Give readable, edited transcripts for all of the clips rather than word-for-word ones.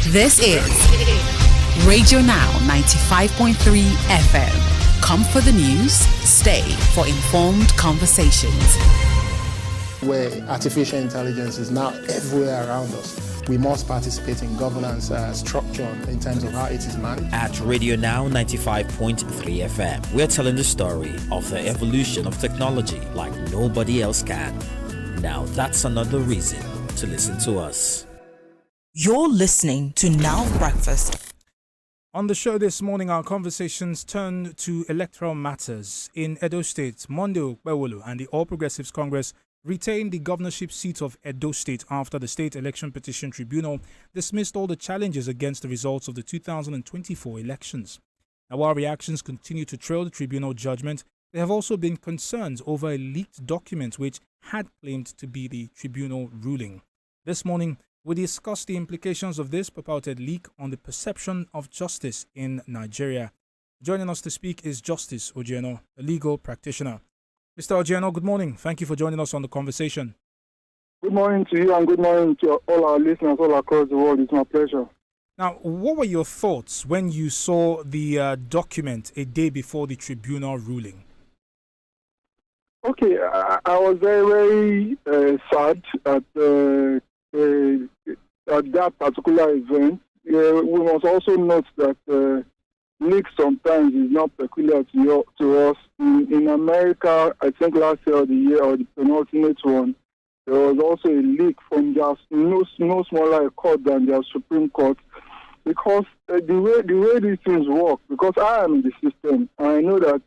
This is Radio Now 95.3 FM. Come for the news, stay for informed conversations. Where artificial intelligence is now everywhere around us, we must participate in governance structure in terms of how it is managed. At Radio Now 95.3 FM, we're telling the story of the evolution of technology like nobody else can. Now that's another reason to listen to us. You're listening to Now Breakfast. On the show this morning, our conversations turn to electoral matters. In Edo State, Monday, Okpebholo and the All Progressives Congress retained the governorship seat of Edo State after the State Election Petition Tribunal dismissed all the challenges against the results of the 2024 elections. Now, while reactions continue to trail the tribunal judgment, there have also been concerns over a leaked document which had claimed to be the tribunal ruling. This morning, we discuss the implications of this purported leak on the perception of justice in Nigeria. Joining us to speak is Justice Ojieno, a legal practitioner. Mr. Ojieno, good morning. Thank you for joining us on the conversation. Good morning to you and good morning to all our listeners all across the world. It's my pleasure. Now, what were your thoughts when you saw the document a day before the tribunal ruling? Okay, I was very, very sad at that particular event. We must also note that leaks sometimes is not peculiar to us. In America, I think last year or the year or the penultimate one, there was also a leak from just no smaller court than their Supreme Court, because the way these things work. Because I am in the system, and I know that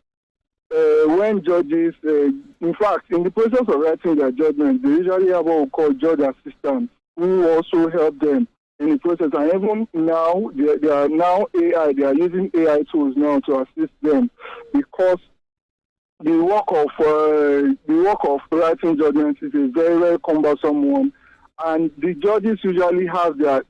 when judges, in fact, in the process of writing their judgment, they usually have what we call judge assistants, who also help them in the process. And even now, they are now AI. They are using AI tools now to assist them, because the work of writing judgments is a very, very cumbersome one. And the judges usually have their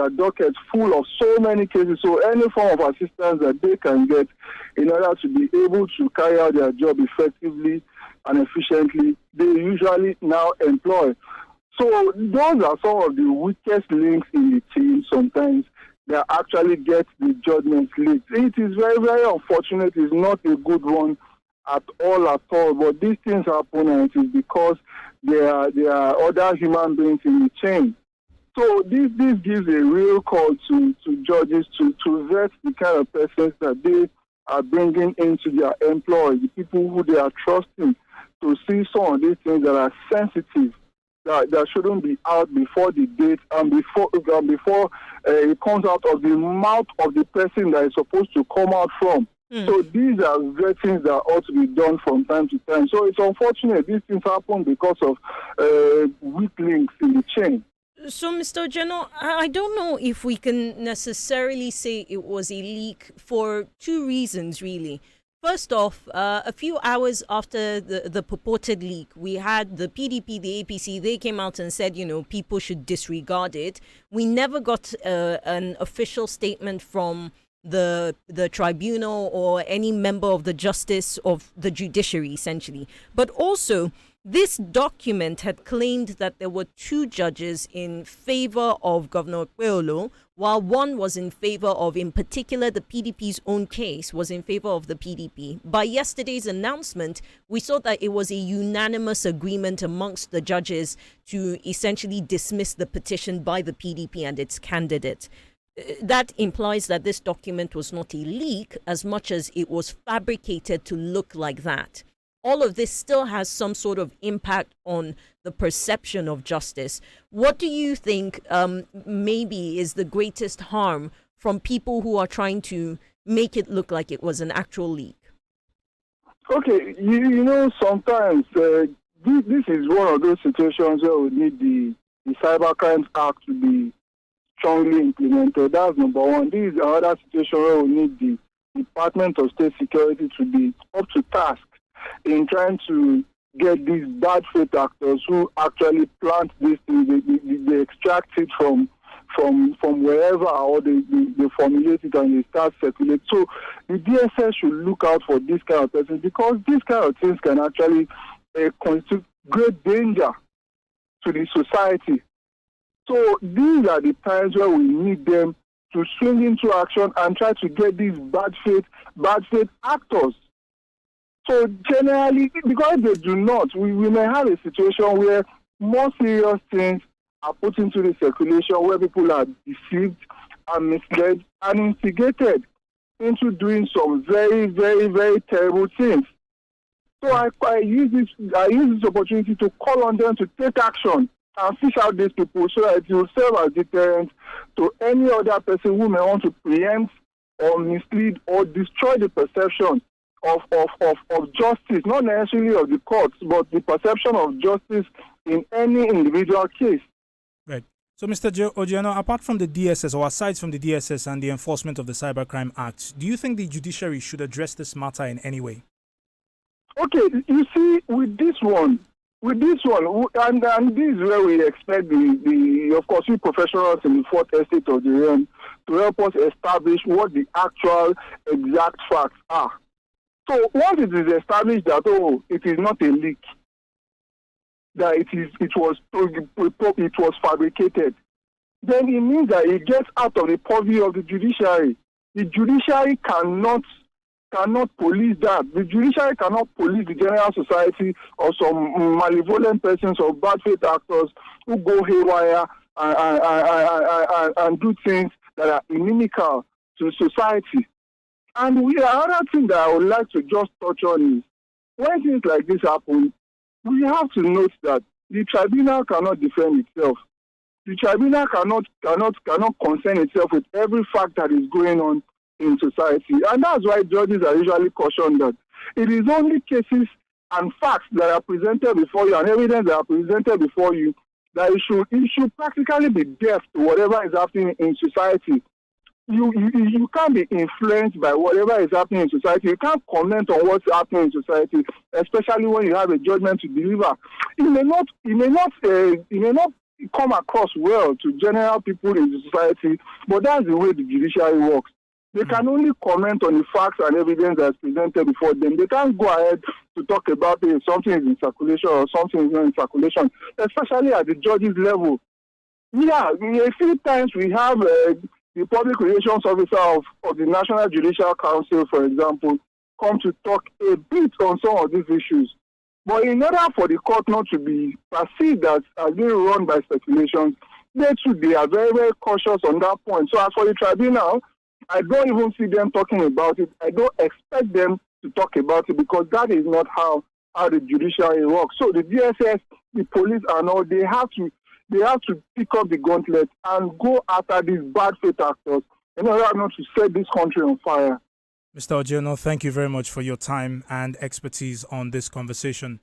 dockets full of so many cases. So any form of assistance that they can get in order to be able to carry out their job effectively and efficiently, they usually now employ. So those are some of the weakest links in the team sometimes that actually get the judgments leaked. It is very, very unfortunate. It's not a good one at all. But these things happen, and it is because there are other human beings in the chain. So this gives a real call to judges to vet the kind of persons that they are bringing into their employ, the people who they are trusting, to see some of these things that are sensitive, that shouldn't be out before the date and before it comes out of the mouth of the person that is supposed to come out from. So these are things that ought to be done from time to time. So it's unfortunate these things happen because of weak links in the chain. So, Mr. Ojieno, I don't know if we can necessarily say it was a leak for two reasons, really. First off, a few hours after the purported leak, we had the PDP, the APC, they came out and said, people should disregard it. We never got an official statement from the tribunal or any member of the justice of the judiciary, essentially. But also, this document had claimed that there were two judges in favor of Governor Okpebholo, while one was in favor of, in particular, the PDP's own case was in favor of the PDP. By yesterday's announcement, we saw that it was a unanimous agreement amongst the judges to essentially dismiss the petition by the PDP and its candidate. That implies that this document was not a leak as much as it was fabricated to look like that. All of this still has some sort of impact on the perception of justice. What do you think maybe is the greatest harm from people who are trying to make it look like it was an actual leak? Okay, sometimes this is one of those situations where we need the Cybercrime Act to be strongly implemented. That's number one. This is another situation where we need the Department of State Security to be up to task in trying to get these bad faith actors who actually plant these things. They extract it from wherever, or they formulate it and they start circulate. So the DSS should look out for this kind of persons, because these kind of things can actually constitute great danger to the society. So these are the times where we need them to swing into action and try to get these bad faith actors. So generally, because they do not, we may have a situation where more serious things are put into the circulation, where people are deceived and misled and instigated into doing some very, very, very terrible things. So I use this opportunity to call on them to take action and fish out these people so that it will serve as deterrent to any other person who may want to preempt or mislead or destroy the perception of justice, not necessarily of the courts, but the perception of justice in any individual case. Right. So, Mr. Ojieno, apart from the DSS, or aside from the DSS and the enforcement of the Cybercrime Act, do you think the judiciary should address this matter in any way? Okay, you see, with this one, and this is where we expect the of course, we professionals in the fourth estate of the realm to help us establish what the actual exact facts are. So once it is established that it is not a leak, that it was fabricated, then it means that it gets out of the purview of the judiciary. The judiciary cannot police that. The judiciary cannot police the general society or some malevolent persons or bad faith actors who go haywire and do things that are inimical to society. And another thing that I would like to just touch on is, when things like this happen, we have to note that the tribunal cannot defend itself. The tribunal cannot concern itself with every fact that is going on in society. And that's why judges are usually cautioned that it is only cases and facts that are presented before you and evidence that are presented before you that you should practically be deaf to whatever is happening in society. You can't be influenced by whatever is happening in society. You can't comment on what's happening in society, especially when you have a judgment to deliver. It may not come across well to general people in the society, but that's the way the judiciary works. They can only comment on the facts and evidence that's presented before them. They can't go ahead to talk about if something is in circulation or something is not in circulation, especially at the judges level. Yeah, a few times we have the public relations officer of the National Judicial Council, for example, come to talk a bit on some of these issues. But in order for the court not to be perceived as being run by speculations, they are very, very cautious on that point. So as for the tribunal, I don't even see them talking about it. I don't expect them to talk about it because that is not how the judiciary works. So the DSS, the police and all, they have to pick up the gauntlet and go after these bad faith actors in order not to set this country on fire. Mr. Ojieno, thank you very much for your time and expertise on this conversation.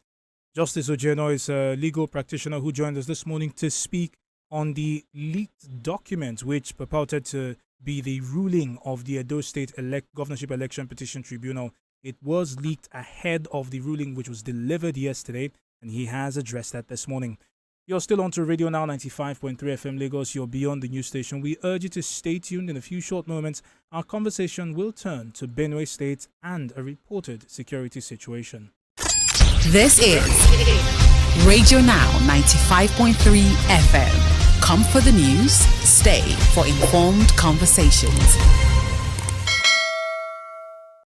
Justice Ojieno is a legal practitioner who joined us this morning to speak on the leaked document which purported to be the ruling of the Edo State Governorship Election Petition Tribunal. It was leaked ahead of the ruling which was delivered yesterday, and he has addressed that this morning. You're still on to Radio Now 95.3 FM Lagos. You're beyond the news station. We urge you to stay tuned. In a few short moments, our conversation will turn to Benue State and a reported security situation. This is Radio Now 95.3 FM. Come for the news, stay for informed conversations.